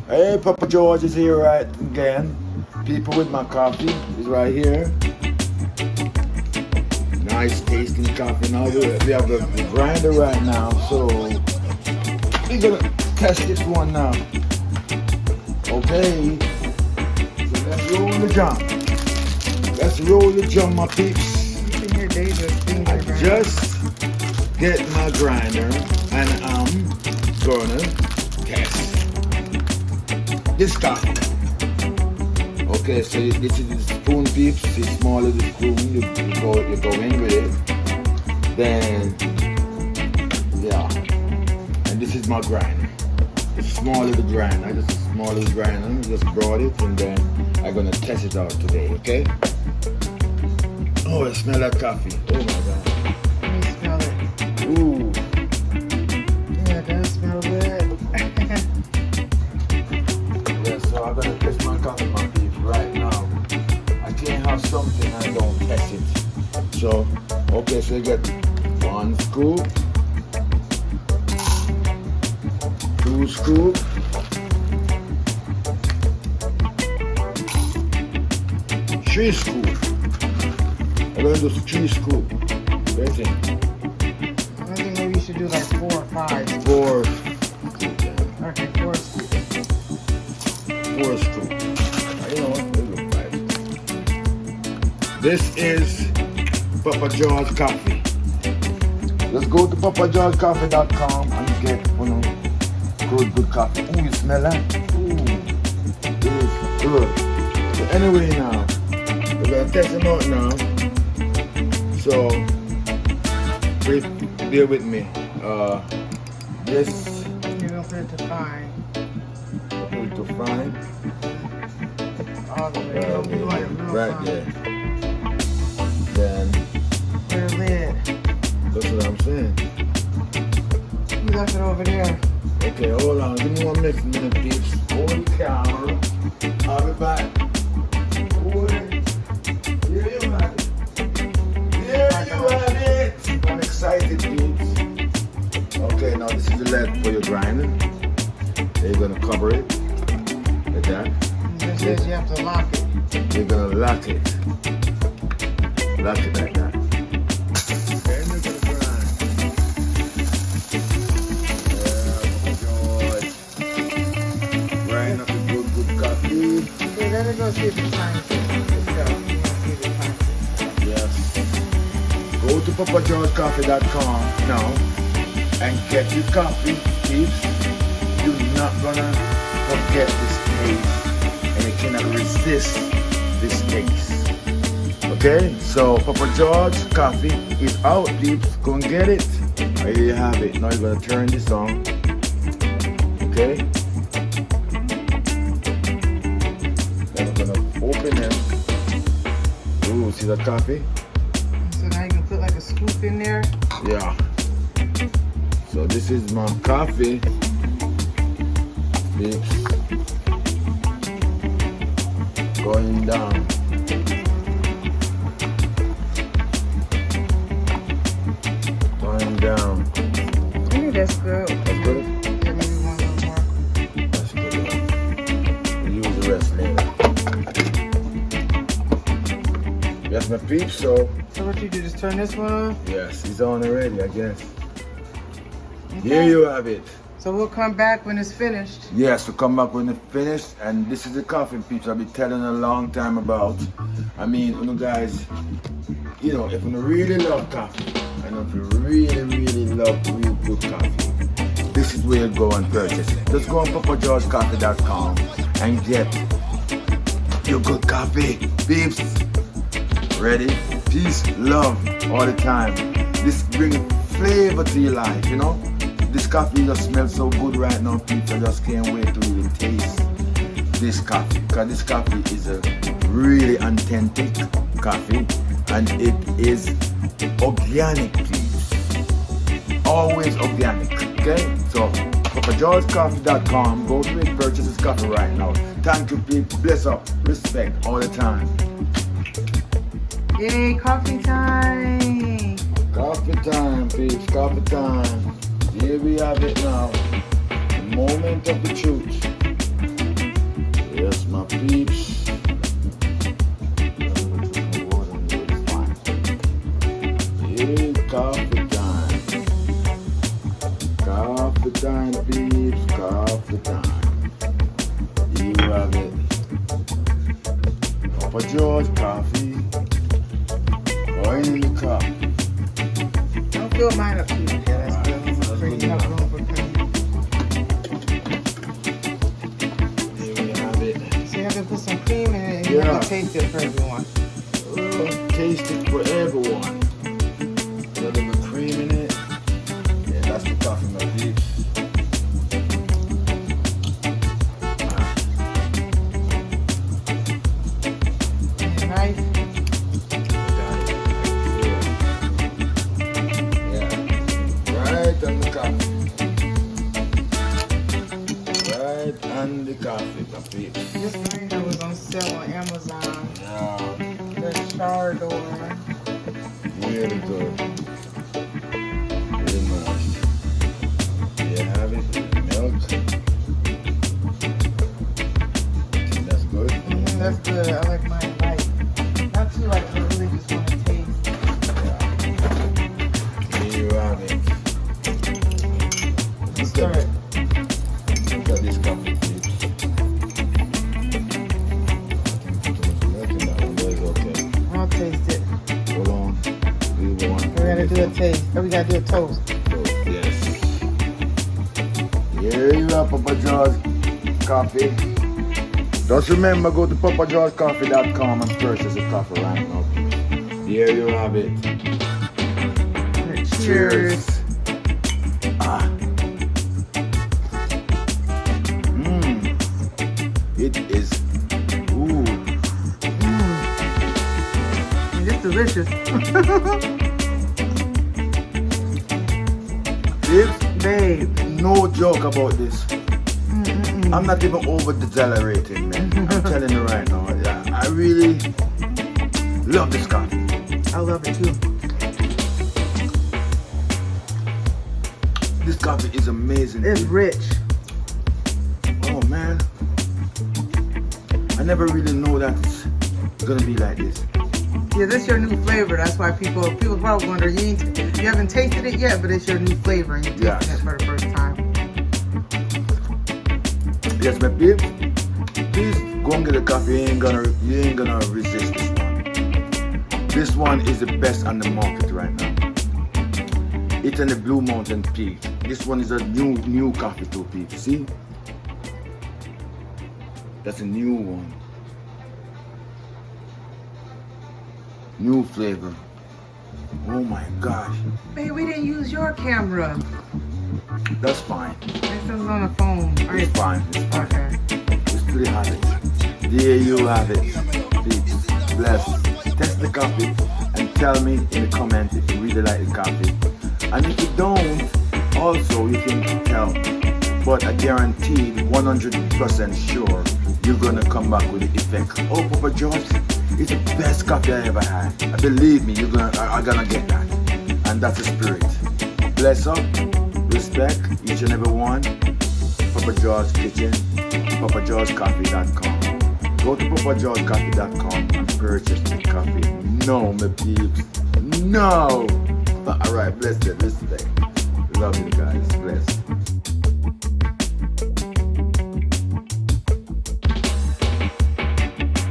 Hey, Papa George is here right again. People with my coffee is right here. Nice tasting coffee. Now we have the grinder right now, so we're gonna test this one now. Okay, so let's roll the jump. Let's roll the jump, my peeps. You can hear David's finger. I just get my grinder and I'm gonna test this coffee. Okay, so this is the spoon, peeps. It's smaller the spoon. You go in with it. Then, yeah. And this is my grinder. It's smaller the grinder. I just smaller the grinder. Just brought it, and then I'm gonna test it out today. Okay. Oh, I smell that coffee. Oh my god. Let me smell it. Ooh. Yeah, it does smell good. Yeah, so I'm gonna test my coffee, my peeps, right now. I can't have something and don't test it. So, okay, so you get 1 scoop, 2 scoop, 3 scoop. I'm gonna do 3 scoop. Listen. I think maybe you should do like 4 or 5. 4. Okay, 4 scoops. 4 scoop. You know what? We'll do 5. This is Papa George coffee. Let's go to papageorgecoffee.com and get good coffee. Ooh, you smell that? Ooh, it is good. So anyway now, we're gonna test them out now. So, please bear with me. This. You're gonna put it to 5. Put it to 5. All the way. It'll be like real Right fine. there. Then, Put a lid. that's what I'm saying. You left it over there. Okay, hold on. Give me 1 minute, peeps. Hold the camera. I'll be back. Hold it. Here you have it. Here you have it. I'm excited, peeps. Okay, now this is the lid for your grinder. Then you're gonna cover it like that. It says you have to lock it. You're gonna lock it. Lock it like that. Then you're gonna grind. Yeah, grind up a good coffee. Okay, let it go see if it's fine. Yes. Go to papageorgecoffee.com now and get your coffee, peeps. You're not gonna forget this taste, and you cannot resist this taste. Okay, so Papa George coffee is out, peeps. Go and get it. There you have it. Now you're gonna turn this on. Okay. Then we're gonna open it. Ooh, see that coffee? So now you can put like a scoop in there. Yeah. So this is my coffee. Peeps. Going down. Going down. I think that's good. That's good? Yeah, maybe one little more. That's good. We'll use the rest later. Yes, my peeps, so So what you do, just turn this one on? yes, it's on already, I guess. Okay. Here you have it. So we'll come back when it's finished. Yes, we'll come back when it's finished, and this is the coffee, peeps I've been telling a long time about. I mean, you guys, if you really love coffee, and if you really love real good coffee, this is where you go and purchase it. Just go on papageorgecoffee.com and get your good coffee, peeps. Ready? Peace, love, all the time. This brings flavor to your life, This coffee just smells so good right now, people. I just can't wait to really taste this coffee. Because this coffee is a really authentic coffee. And it is organic, please. Always organic, okay? So, papageorgecoffee.com. Go to it, purchase this coffee right now. Thank you, people. Bless up, respect all the time. Yay, coffee time! Coffee time, peeps. Coffee time. Here we have it now. The moment of the truth. George coffee. Going in the cup. Don't fill mine up too much. Yeah, that's good. So you have room for cream. Here we have it. So you have to put some cream in it and you Yeah. have to taste it for everyone. Taste it for everyone. A little bit of cream in it. Yeah, that's the coffee, my peeps. Nice. Yeah. Right on the coffee. Right on the coffee, my peeps. This grinder was on sale on Amazon. Yeah. The Chardor. Really good. Really nice. There you have it. Milk. That's good. That's good. I like mine light. Not too light, but I really just want to taste. Yeah. There you have it. Stir it. Look at this coffee, please. Okay. I'll taste it. Hold on. We gotta do a taste. Oh, we gotta do a toast. Yes. Here you are, Papa George coffee. Just remember, go to papageorgecoffee.com and purchase a coffee right now. Here you have it. Cheers. Ah. It is. Ooh. It's delicious. Babe. No joke about this. I'm not even over decelerating, man. I'm telling you right now. Yeah, I really love this coffee. I love it too. This coffee is amazing. It's rich. Oh man, I never really know that it's gonna be like this. Yeah, this is your new flavor. That's why people probably wonder you haven't tasted it yet, but it's your new flavor and you're tasting it for the first time. Yes, my peeps. Please go and get a coffee. You ain't gonna resist this one. This one is the best on the market right now. It's in the Blue Mountain Peak. This one is a new coffee too, people. See? That's a new one. New flavor. Oh my gosh. Babe, we didn't use your camera. That's fine. This is on the phone. It's fine. It's fine. Okay. Just really have it. There you have it. Peeps. Bless. Test the coffee and tell me in the comments if you really like the coffee. And if you don't, also you can tell me. But I guaranteed 100% sure you're gonna come back with the effect. Oh, Papa George, it's the best coffee I ever had. Believe me, you're gonna get that. And that's the spirit. Bless up, respect each and every one. Papa George Kitchen, papageorgecoffee.com. Go to papageorgecoffee.com and purchase the coffee. No, my peeps. No! Alright, bless you. Love you guys. Bless.